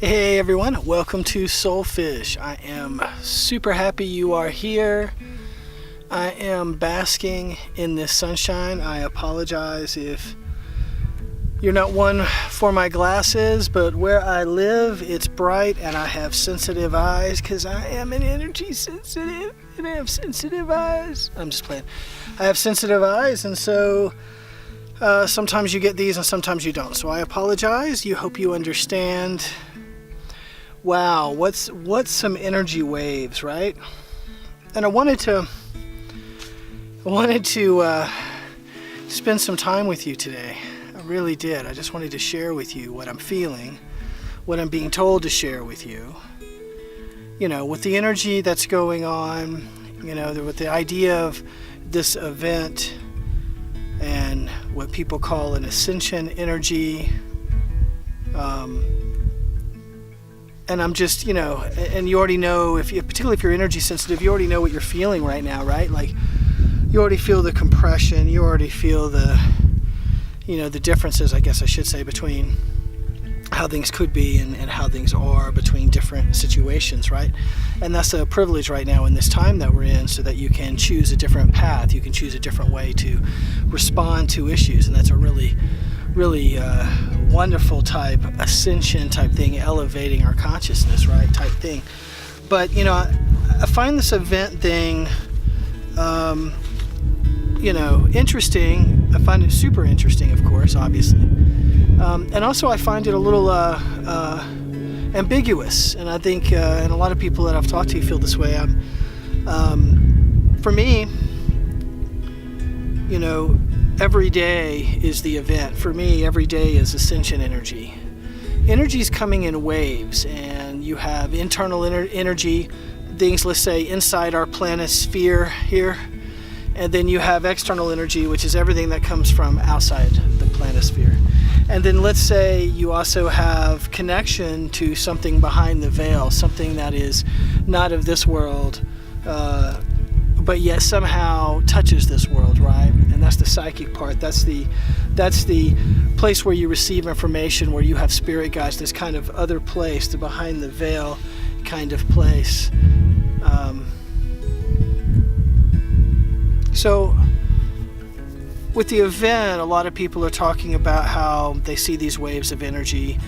Hey everyone, welcome to Soulfish. I am super happy you are here. I am basking in this sunshine. I apologize if you're not one for my glasses, but where I live, it's bright and I have sensitive eyes because I am an energy sensitive and I have sensitive eyes. I'm just playing. I have sensitive eyes, and so sometimes you get these and sometimes you don't. So I apologize. You hope you understand. Wow, what's some energy waves, right? And I wanted to spend some time with you today. I really did. I just wanted to share with you what I'm feeling, what I'm being told to share with you. You know, with the energy that's going on, you know, with the idea of this event and what people call an ascension energy. And I'm just, you know, and you already know, particularly if you're energy sensitive, you already know what you're feeling right now, right? Like, you already feel the compression, you already feel the, you know, the differences, I guess I should say, between how things could be and how things are between different situations, right? And that's a privilege right now in this time that we're in, so that you can choose a different path, you can choose a different way to respond to issues, and that's a really wonderful type ascension type thing, elevating our consciousness, right, type thing. But you know, I find this event thing you know, interesting. I find it super interesting, of course, obviously, and also I find it a little ambiguous, and I think and a lot of people that I've talked to feel this way. For me, you know, every day is the event. For me, every day is ascension energy. Energy is coming in waves, and you have internal energy, things, let's say, inside our planet sphere here, and then you have external energy, which is everything that comes from outside the planisphere. And then let's say you also have connection to something behind the veil, something that is not of this world, but yet somehow touches this world, right? And that's the psychic part. That's the place where you receive information, where you have spirit guides, this kind of other place, the behind the veil kind of place. So with the event, a lot of people are talking about how they see these waves of energy,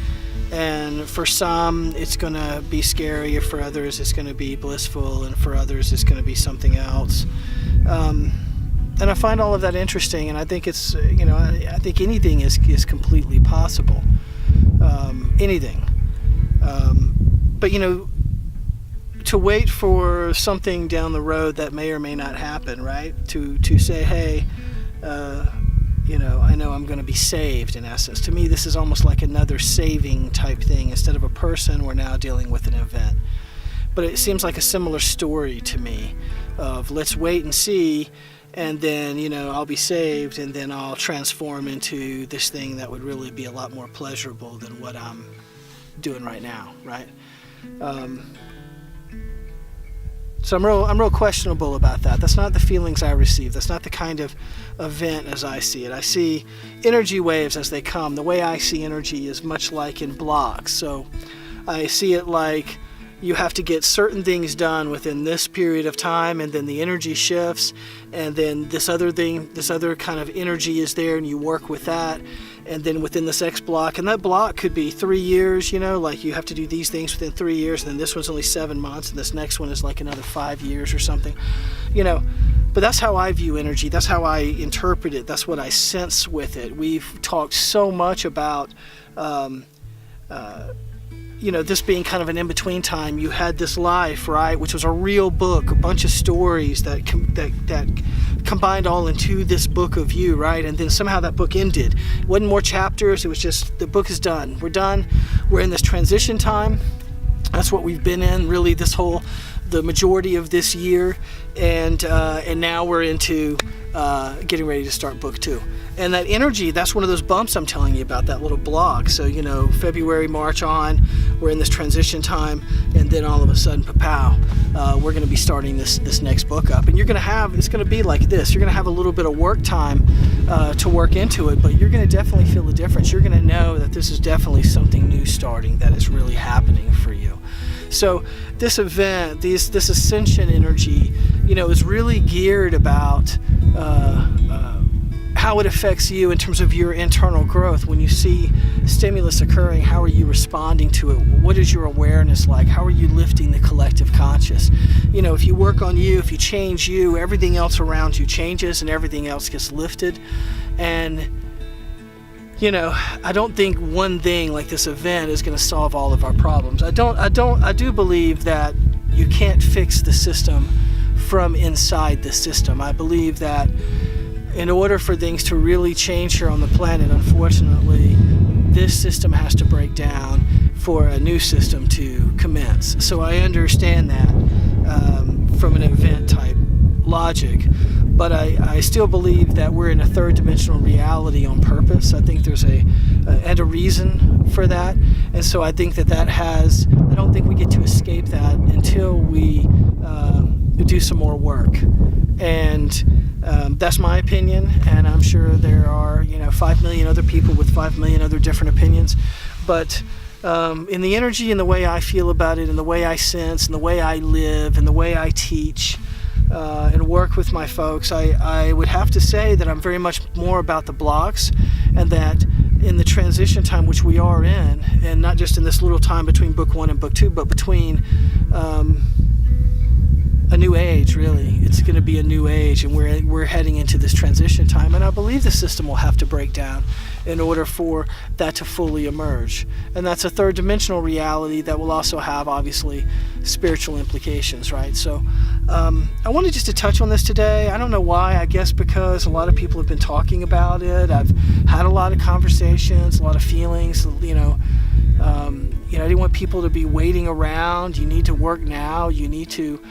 and for some it's going to be scary, for others it's going to be blissful, and for others it's going to be something else. And I find all of that interesting, and I think it's, you know, I think anything is completely possible. Anything. But you know, to wait for something down the road that may or may not happen, right? To say, hey, you know I'm going to be saved, in essence. To me, this is almost like another saving type thing. Instead of a person, we're now dealing with an event. But it seems like a similar story to me of let's wait and see, and then, you know, I'll be saved, and then I'll transform into this thing that would really be a lot more pleasurable than what I'm doing right now, right? So I'm real questionable about that. That's not the feelings I receive. That's not the kind of event as I see it. I see energy waves as they come. The way I see energy is much like in blocks. So I see it like you have to get certain things done within this period of time, and then the energy shifts, and then this other thing, this other kind of energy is there, and you work with that, and then within this X block, and that block could be 3 years, you know, like you have to do these things within 3 years, and then this one's only 7 months, and this next one is like another 5 years or something, you know. But that's how I view energy. That's how I interpret it. That's what I sense with it. We've talked so much about you know, this being kind of an in-between time. You had this life, right, which was a real book, a bunch of stories that combined all into this book of you, right? And then somehow that book ended. It wasn't more chapters. It was just, the book is done. We're done. We're in this transition time. That's what we've been in, really, the majority of this year, and now we're into getting ready to start book 2. And that energy, that's one of those bumps I'm telling you about, that little block. So, you know, February, March on, we're in this transition time, and then all of a sudden, pa-pow, we're going to be starting this next book up. And you're going to have, it's going to be like this. You're going to have a little bit of work time to work into it, but you're going to definitely feel the difference. You're going to know that this is definitely something new starting, that is really happening. So this event, this ascension energy, is really geared about how it affects you in terms of your internal growth. When you see stimulus occurring, how are you responding to it? What is your awareness like? How are you lifting the collective conscious? If you work on you, if you change you, everything else around you changes and everything else gets lifted. And I don't think one thing like this event is going to solve all of our problems. I do believe that you can't fix the system from inside the system. I believe that in order for things to really change here on the planet, unfortunately, this system has to break down for a new system to commence. So I understand that from an event type logic, but I still believe that we're in a third dimensional reality on purpose. I think there's a reason for that, and so I think that has, I don't think we get to escape that until we do some more work. And that's my opinion, and I'm sure there are 5 million other people with 5 million other different opinions, but in the energy and the way I feel about it and the way I sense and the way I live and the way I teach and work with my folks, I would have to say that I'm very much more about the blocks, and that in the transition time which we are in, and not just in this little time between book 1 and book 2, but between a new age, really. It's going to be a new age, and we're heading into this transition time, and I believe the system will have to break down in order for that to fully emerge. And that's a third dimensional reality that will also have, obviously, spiritual implications, right? So I wanted just to touch on this today. I don't know why. I guess because a lot of people have been talking about it. I've had a lot of conversations, a lot of feelings, I didn't want people to be waiting around. You need to work now. You need to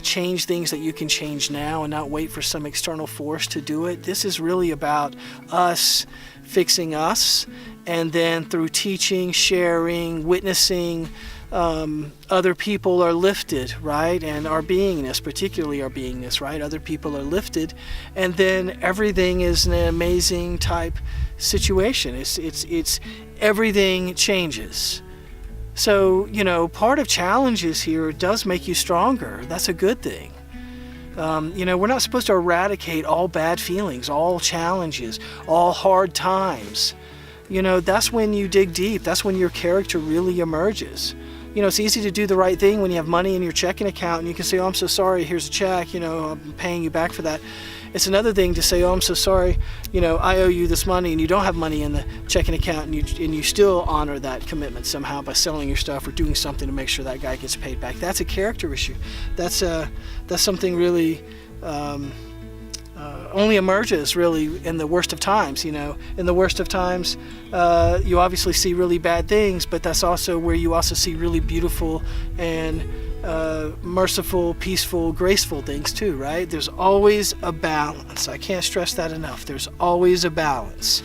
change things that you can change now and not wait for some external force to do it. This is really about us fixing us, and then through teaching, sharing, witnessing, other people are lifted, right? And our beingness, particularly our beingness, right? Other people are lifted, and then everything is an amazing type situation. It's everything changes. So, part of challenges here does make you stronger. That's a good thing. We're not supposed to eradicate all bad feelings, all challenges, all hard times. That's when you dig deep. That's when your character really emerges. It's easy to do the right thing when you have money in your checking account and you can say, oh, I'm so sorry, here's a check, I'm paying you back for that. It's another thing to say, oh, I'm so sorry, I owe you this money, and you don't have money in the checking account, and you still honor that commitment somehow by selling your stuff or doing something to make sure that guy gets paid back. That's a character issue. That's something really only emerges really in the worst of times. In the worst of times, you obviously see really bad things, but that's also where you also see really beautiful and merciful, peaceful, graceful things too, right? There's always a balance. I can't stress that enough. There's always a balance.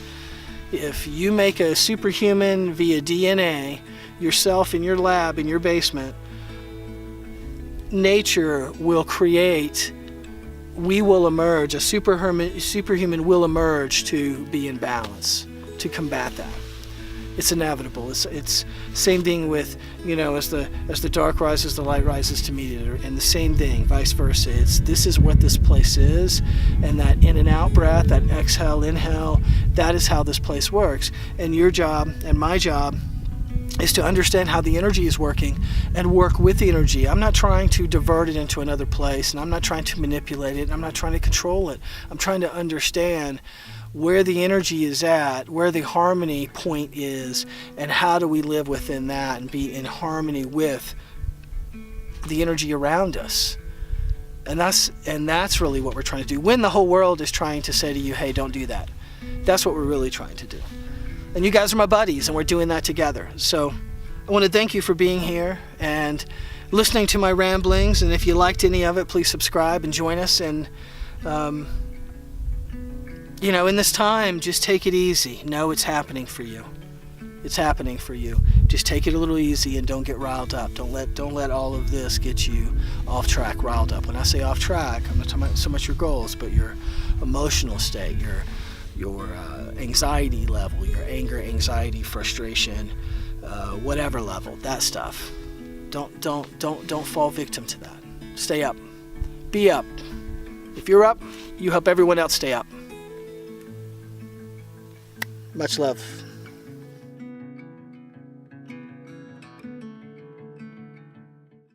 If you make a superhuman via DNA, yourself in your lab, in your basement, nature will create, we will emerge, a superhuman will emerge to be in balance, to combat that. It's inevitable. It's same thing with, as the dark rises, the light rises to meet it, and the same thing, vice versa. This is what this place is, and that in and out breath, that exhale, inhale, that is how this place works. And your job and my job is to understand how the energy is working and work with the energy. I'm not trying to divert it into another place, and I'm not trying to manipulate it, and I'm not trying to control it. I'm trying to understand where the energy is at, where the harmony point is, and how do we live within that and be in harmony with the energy around us. And that's really what we're trying to do. When the whole world is trying to say to you, hey, don't do that. That's what we're really trying to do. And you guys are my buddies, and we're doing that together. So I want to thank you for being here and listening to my ramblings. And if you liked any of it, please subscribe and join us. And in this time, just take it easy. Know it's happening for you. It's happening for you. Just take it a little easy and don't get riled up. Don't let all of this get you off track, riled up. When I say off track, I'm not talking about so much your goals, but your emotional state, your anxiety level, your anger, anxiety, frustration, whatever level, that stuff. Don't fall victim to that. Stay up. Be up. If you're up, you help everyone else stay up. Much love.